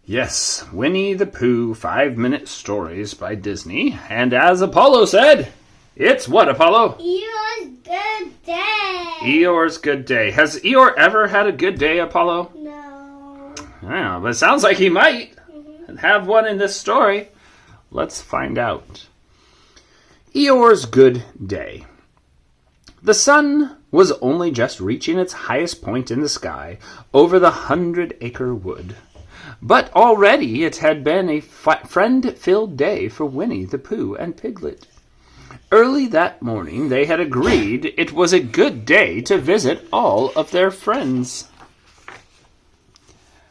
Yes, Winnie the Pooh 5-minute stories by Disney. And as Apollo said, it's what, Apollo? Eeyore's good day. Eeyore's good day. Has Eeyore ever had a good day, Apollo? No. Yeah, but it sounds like he might have one in this story. Let's find out. Eeyore's good day. The sun was only just reaching its highest point in the sky over the 100-acre wood. But already it had been a friend-filled day for Winnie the Pooh and Piglet. Early that morning they had agreed it was a good day to visit all of their friends.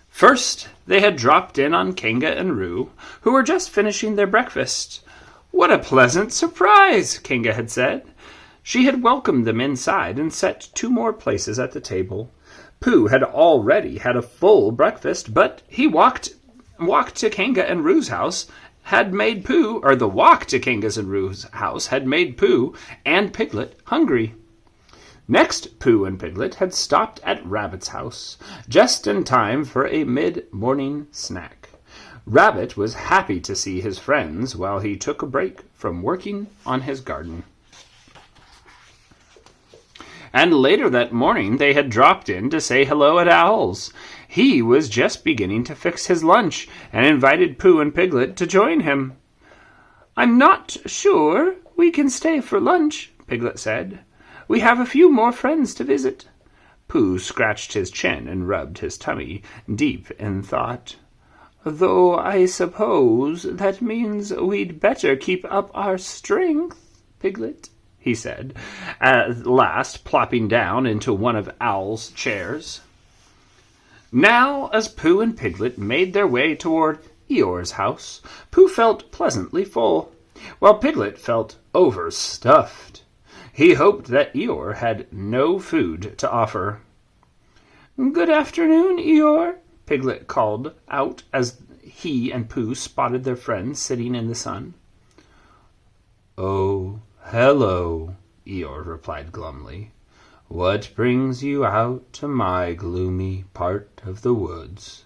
First, they had dropped in on Kanga and Roo, who were just finishing their breakfast. "What a pleasant surprise," Kanga had said. She had welcomed them inside and set 2 more places at the table. Pooh had already had a full breakfast, but he walked to Kanga and Roo's house had made Pooh, or the walk to Kanga's and Roo's house had made Pooh and Piglet hungry. Next, Pooh and Piglet had stopped at Rabbit's house, just in time for a mid-morning snack. Rabbit was happy to see his friends while he took a break from working on his garden. And later that morning they had dropped in to say hello at Owl's. He was just beginning to fix his lunch and invited Pooh and Piglet to join him. "I'm not sure we can stay for lunch," Piglet said. "We have a few more friends to visit." Pooh scratched his chin and rubbed his tummy, deep in thought. "Though I suppose that means we'd better keep up our strength, Piglet," he said, at last plopping down into one of Owl's chairs. Now, as Pooh and Piglet made their way toward Eeyore's house, Pooh felt pleasantly full, while Piglet felt overstuffed. He hoped that Eeyore had no food to offer. "Good afternoon, Eeyore," Piglet called out as he and Pooh spotted their friends sitting in the sun. "Oh, hello," Eeyore replied glumly. "What brings you out to my gloomy part of the woods?"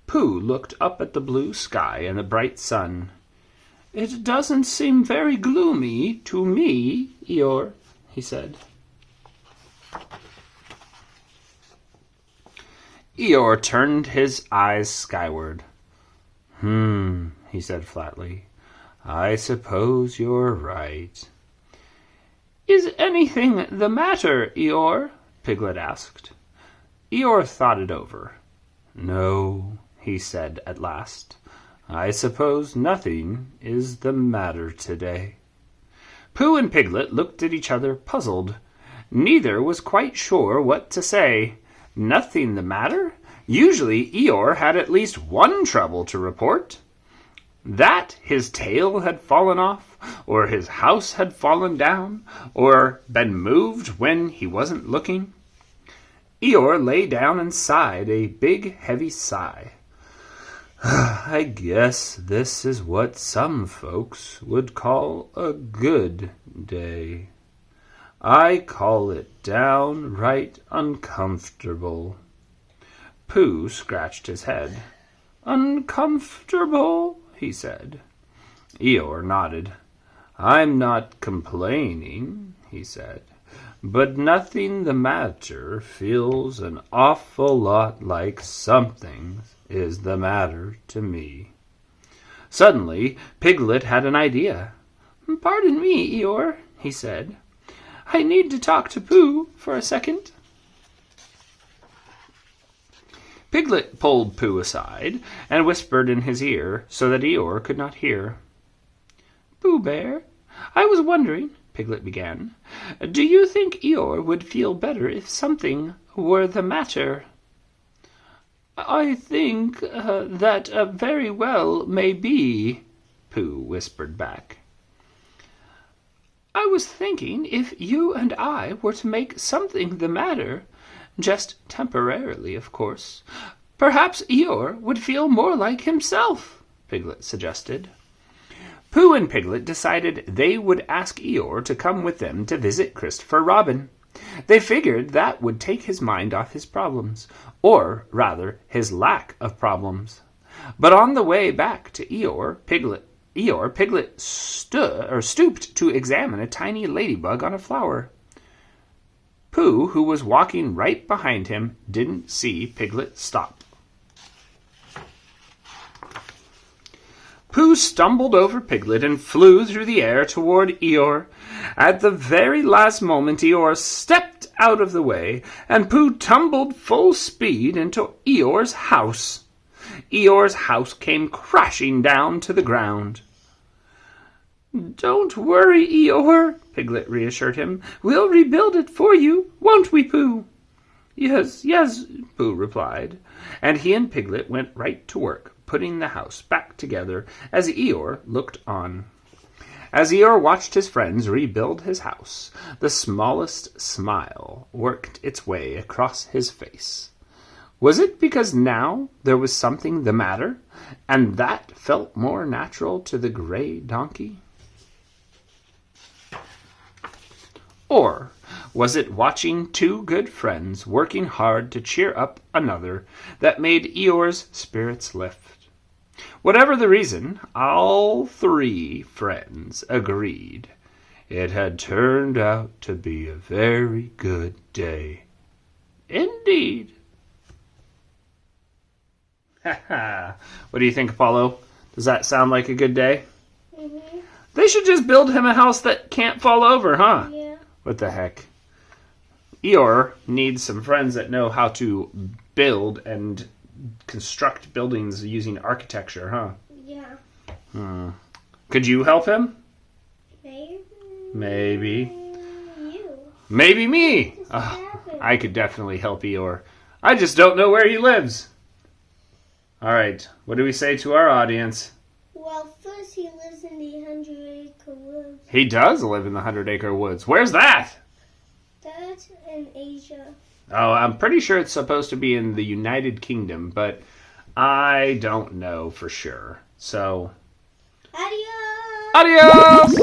Pooh looked up at the blue sky and the bright sun. "It doesn't seem very gloomy to me, Eeyore," he said. Eeyore turned his eyes skyward. He said flatly. "I suppose you're right." "Is anything the matter, Eeyore?" Piglet asked. Eeyore thought it over. "No," he said at last. "I suppose nothing is the matter today." Pooh and Piglet looked at each other, puzzled. Neither was quite sure what to say. Nothing the matter? Usually Eeyore had at least one trouble to report. That his tail had fallen off, or his house had fallen down, or been moved when he wasn't looking. Eeyore lay down and sighed a big, heavy sigh. "I guess this is what some folks would call a good day. I call it downright uncomfortable." Pooh scratched his head. "Uncomfortable?" he said. Eeyore nodded. "I'm not complaining," he said, "but nothing the matter feels an awful lot like something is the matter to me." Suddenly, Piglet had an idea. "Pardon me, Eeyore," he said. "I need to talk to Pooh for a second." Piglet pulled Pooh aside and whispered in his ear so that Eeyore could not hear. "Pooh Bear, I was wondering," Piglet began, "do you think Eeyore would feel better if something were the matter?" "I think that very well may be," Pooh whispered back. "I was thinking if you and I were to make something the matter, just temporarily, of course, perhaps Eeyore would feel more like himself," Piglet suggested. Pooh and Piglet decided they would ask Eeyore to come with them to visit Christopher Robin. They figured that would take his mind off his problems, or rather, his lack of problems. But on the way back to Eeyore, Piglet stooped to examine a tiny ladybug on a flower. Pooh, who was walking right behind him, didn't see Piglet stop. Pooh stumbled over Piglet and flew through the air toward Eeyore. At the very last moment, Eeyore stepped out of the way, and Pooh tumbled full speed into Eeyore's house. Eeyore's house came crashing down to the ground. "Don't worry, Eeyore," Piglet reassured him. "We'll rebuild it for you, won't we, Pooh?" "Yes, yes," Pooh replied, and he and Piglet went right to work, putting the house back together as Eeyore looked on. As Eeyore watched his friends rebuild his house, the smallest smile worked its way across his face. Was it because now there was something the matter, and that felt more natural to the gray donkey? Or was it watching two good friends working hard to cheer up another that made Eeyore's spirits lift? Whatever the reason, all three friends agreed it had turned out to be a very good day. Indeed. What do you think, Apollo? Does that sound like a good day? Mm-hmm. They should just build him a house that can't fall over, huh? Yeah. What the heck? Eeyore needs some friends that know how to build and construct buildings using architecture, huh? Yeah. Could you help him? Maybe. Maybe. You. Maybe me. Just I could definitely help Eeyore. I just don't know where he lives. All right, what do we say to our audience? Well, first he lives in the 100-acre woods. He does live in the 100-acre woods. Where's that? That's in Asia. Oh, I'm pretty sure it's supposed to be in the United Kingdom, but I don't know for sure. So, Adios! adios!